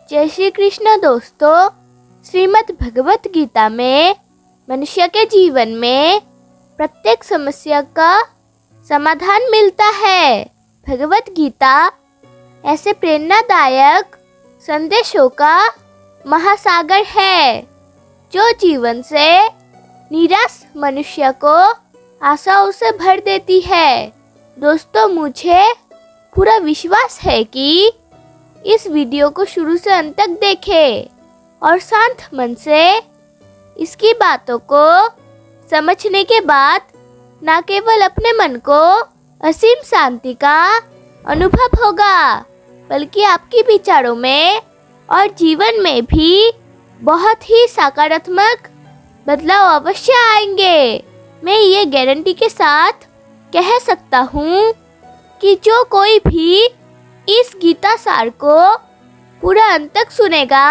जय श्री कृष्ण दोस्तों। श्रीमद् भगवत गीता में मनुष्य के जीवन में प्रत्येक समस्या का समाधान मिलता है। भगवत गीता ऐसे प्रेरणादायक संदेशों का महासागर है जो जीवन से निराश मनुष्य को आशाओं से भर देती है। दोस्तों, मुझे पूरा विश्वास है कि इस वीडियो को शुरू से अंत तक देखें और शांत मन से इसकी बातों को समझने के बाद न केवल अपने मन को असीम शांति का अनुभव होगा, बल्कि आपके विचारों में और जीवन में भी बहुत ही सकारात्मक बदलाव अवश्य आएंगे। मैं ये गारंटी के साथ कह सकता हूँ कि जो कोई भी इस गीता सार को पूरा अंत तक सुनेगा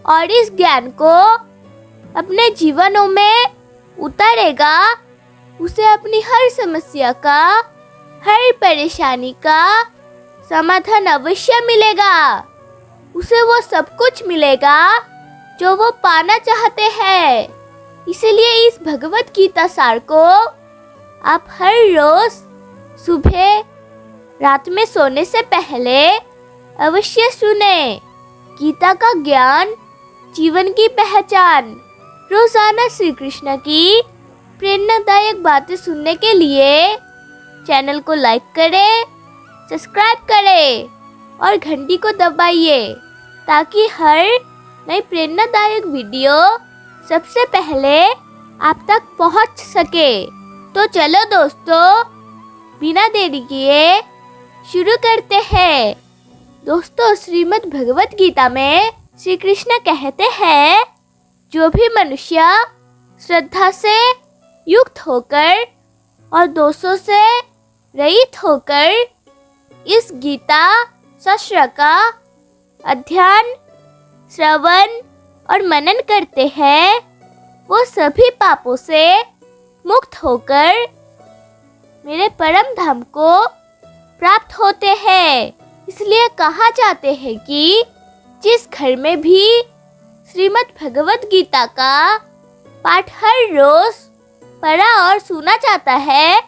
और इस ज्ञान को अपने जीवनों में उतारेगा, उसे अपनी हर समस्या का, हर परेशानी का समाधान अवश्य मिलेगा। उसे वो सब कुछ मिलेगा जो वो पाना चाहते हैं। इसलिए इस भगवत गीता सार को आप हर रोज सुबह, रात में सोने से पहले अवश्य सुने। गीता का ज्ञान, जीवन की पहचान। रोजाना श्री कृष्ण की प्रेरणादायक बातें सुनने के लिए चैनल को लाइक करें, सब्सक्राइब करें और घंटी को दबाइए ताकि हर नई प्रेरणादायक वीडियो सबसे पहले आप तक पहुंच सके। तो चलो दोस्तों, बिना देरी किए शुरू करते हैं। दोस्तों, श्रीमद् भगवत गीता में श्री कृष्ण कहते हैं, जो भी मनुष्य श्रद्धा से युक्त होकर और दोषों से रहित होकर इस गीता शास्त्र का अध्ययन, श्रवण और मनन करते हैं, वो सभी पापों से मुक्त होकर मेरे परम धाम को प्राप्त होते हैं। इसलिए कहा जाते हैं कि जिस घर में भी श्रीमद् भगवत गीता का पाठ हर रोज पढ़ा और सुना जाता है,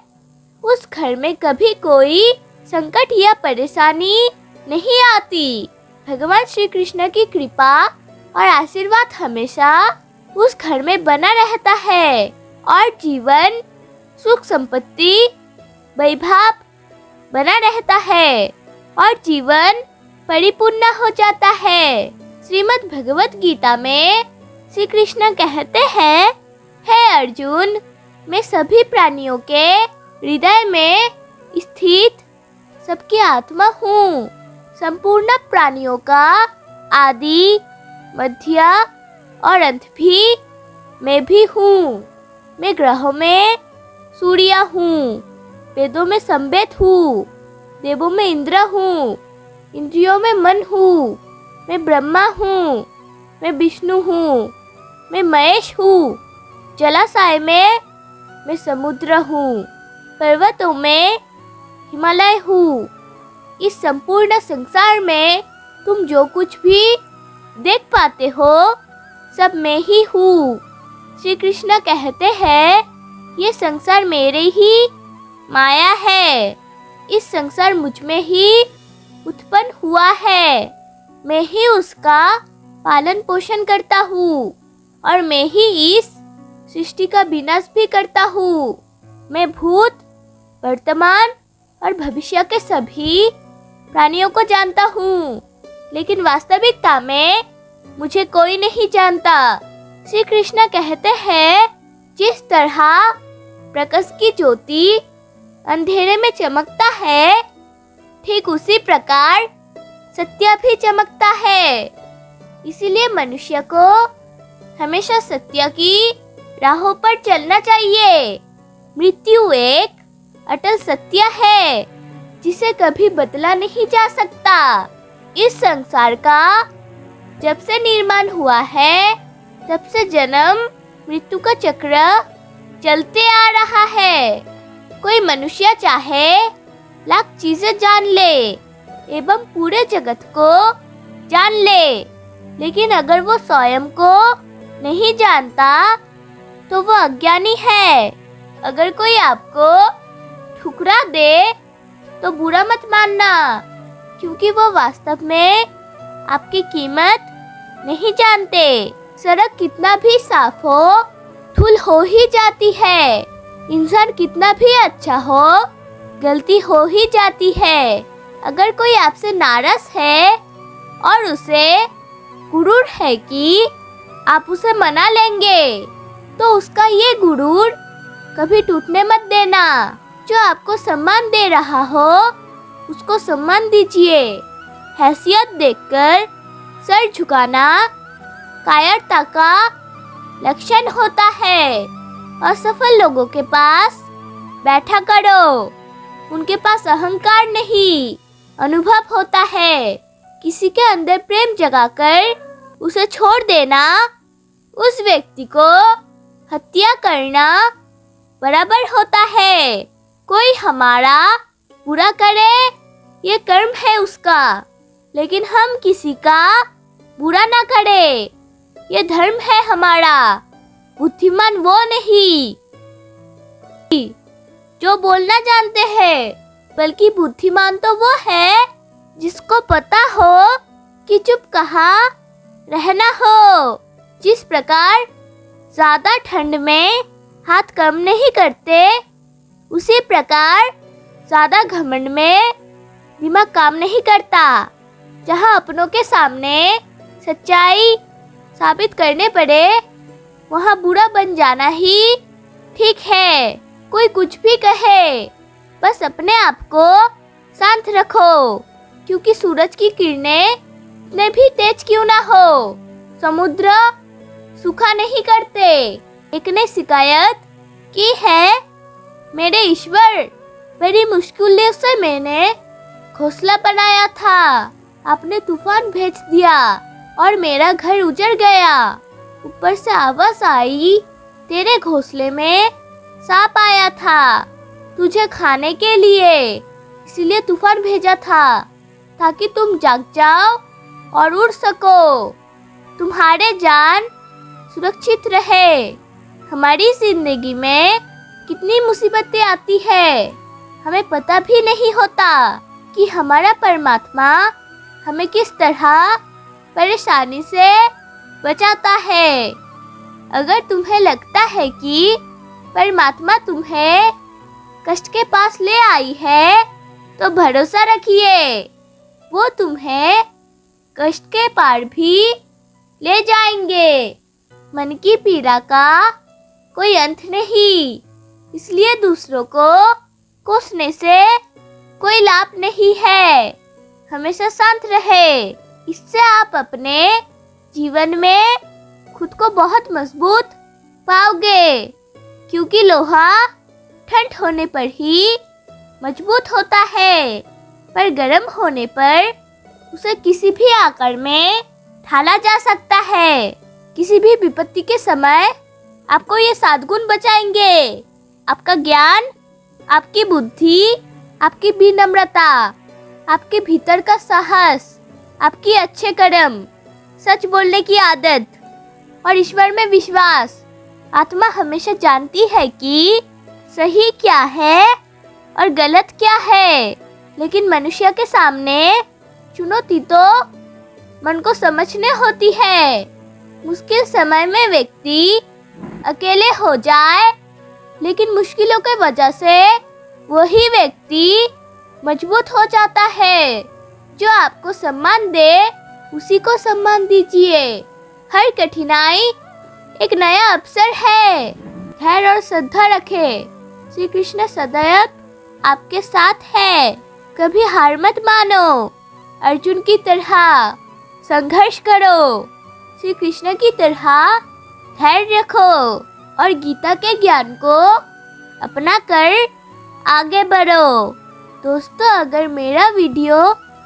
उस घर में कभी कोई संकट या परेशानी नहीं आती। भगवान श्री कृष्ण की कृपा और आशीर्वाद हमेशा उस घर में बना रहता है और जीवन, सुख, संपत्ति, वैभव बना रहता है और जीवन परिपूर्ण हो जाता है। श्रीमद् भगवत गीता में श्री कृष्ण कहते हैं, हे अर्जुन, मैं सभी प्राणियों के हृदय में स्थित सबकी आत्मा हूँ। संपूर्ण प्राणियों का आदि, मध्य और अंत भी मैं भी हूँ। मैं ग्रहों में सूर्य हूँ, वेदों में संवेद हूँ, देवों में इंद्र हूँ, इंद्रियों में मन हूँ। मैं ब्रह्मा हूँ, मैं विष्णु हूँ, मैं महेश हूँ। जलाशय में मैं समुद्र हूँ, पर्वतों में हिमालय हूँ। इस संपूर्ण संसार में तुम जो कुछ भी देख पाते हो, सब मैं ही हूँ। श्री कृष्ण कहते हैं, ये संसार मेरे ही माया है। इस संसार मुझ में ही उत्पन्न हुआ है। मैं ही उसका पालन पोषण करता हूँ और मैं ही इस सृष्टि का विनाश भी करता हूँ। मैं भूत, वर्तमान और भविष्य के सभी प्राणियों को जानता हूँ, लेकिन वास्तविकता में मुझे कोई नहीं जानता। श्री कृष्ण कहते हैं, जिस तरह प्रकाश की ज्योति अंधेरे में चमकता है, ठीक उसी प्रकार सत्य भी चमकता है। इसीलिए मनुष्य को हमेशा सत्य की राहों पर चलना चाहिए। मृत्यु एक अटल सत्य है जिसे कभी बदला नहीं जा सकता। इस संसार का जब से निर्माण हुआ है, तब से जन्म मृत्यु का चक्र चलते आ रहा है। कोई मनुष्य चाहे लाख चीजें जान ले एवं पूरे जगत को जान ले। लेकिन अगर वो स्वयं को नहीं जानता तो वो अज्ञानी है। अगर कोई आपको ठुकरा दे तो बुरा मत मानना, क्योंकि वो वास्तव में आपकी कीमत नहीं जानते। सड़क कितना भी साफ हो, धूल हो ही जाती है। इंसान कितना भी अच्छा हो, गलती हो ही जाती है। अगर कोई आपसे नाराज है और उसे गुरूर है कि आप उसे मना लेंगे, तो उसका ये गुरूर कभी टूटने मत देना। जो आपको सम्मान दे रहा हो उसको सम्मान दीजिए। हैसियत देखकर सर झुकाना कायरता का लक्षण होता है। असफल लोगों के पास बैठा करो, उनके पास अहंकार नहीं अनुभव होता है। किसी के अंदर प्रेम जगाकर उसे छोड़ देना उस व्यक्ति को हत्या करना बराबर होता है। कोई हमारा बुरा करे ये कर्म है उसका, लेकिन हम किसी का बुरा ना करें ये धर्म है हमारा। बुद्धिमान वो नहीं जो बोलना जानते हैं, बल्कि बुद्धिमान तो वो है जिसको पता हो कि चुप कहाँ रहना हो। जिस प्रकार ज्यादा ठंड में हाथ कम नहीं करते, उसी प्रकार ज्यादा घमंड में दिमाग काम नहीं करता। जहाँ अपनों के सामने सच्चाई साबित करने पड़े, वहाँ बुरा बन जाना ही ठीक है। कोई कुछ भी कहे, बस अपने आप को शांत रखो, क्योंकि सूरज की किरणें इतने भी तेज क्यों ना हो, समुद्र सूखा नहीं करते। एक ने शिकायत की है, मेरे ईश्वर, बड़ी मुश्किल से मैंने घोंसला बनाया था, आपने तूफान भेज दिया और मेरा घर उजड़ गया। ऊपर से आवाज आई, तेरे घोंसले में सांप आया था तुझे खाने के लिए, इसलिए तूफान भेजा था ताकि तुम जाग जाओ और उड़ सको, तुम्हारे जान सुरक्षित रहे। हमारी जिंदगी में कितनी मुसीबतें आती है, हमें पता भी नहीं होता कि हमारा परमात्मा हमें किस तरह परेशानी से बचाता है। अगर तुम्हें लगता है कि परमात्मा तुम्हें कष्ट के पास ले आई है, तो भरोसा रखिए, वो तुम्हें कष्ट के पार भी ले जाएंगे। मन की पीड़ा का कोई अंत नहीं, इसलिए दूसरों को कोसने से कोई लाभ नहीं है। हमेशा शांत रहे, इससे आप अपने जीवन में खुद को बहुत मजबूत पाओगे, क्योंकि लोहा ठंड होने पर ही मजबूत होता है, पर गर्म होने पर उसे किसी भी आकार में ढाला जा सकता है। किसी भी विपत्ति के समय आपको ये 7 गुण बचाएंगे, आपका ज्ञान, आपकी बुद्धि, आपकी विनम्रता, आपके भीतर का साहस, आपकी अच्छे कर्म, सच बोलने की आदत और ईश्वर में विश्वास। आत्मा हमेशा जानती है कि सही क्या है और गलत क्या है, लेकिन मनुष्य के सामने चुनौती तो मन को समझने होती है। मुश्किल समय में व्यक्ति अकेले हो जाए, लेकिन मुश्किलों के वजह से वही व्यक्ति मजबूत हो जाता है। जो आपको सम्मान दे उसी को सम्मान दीजिए। हर कठिनाई एक नया अवसर है, धैर्य और श्रद्धा रखें। श्री कृष्ण सदैव आपके साथ है, कभी हार मत मानो, अर्जुन की तरह संघर्ष करो, श्री कृष्ण की तरह धैर्य रखो और गीता के ज्ञान को अपना कर आगे बढ़ो। दोस्तों, अगर मेरा वीडियो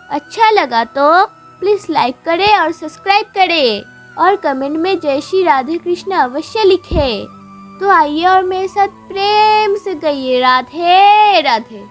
अच्छा लगा तो प्लीज़ लाइक करें और सब्सक्राइब करें और कमेंट में जय श्री राधे कृष्ण अवश्य लिखें। तो आइए और मेरे साथ प्रेम से कहिए राधे राधे।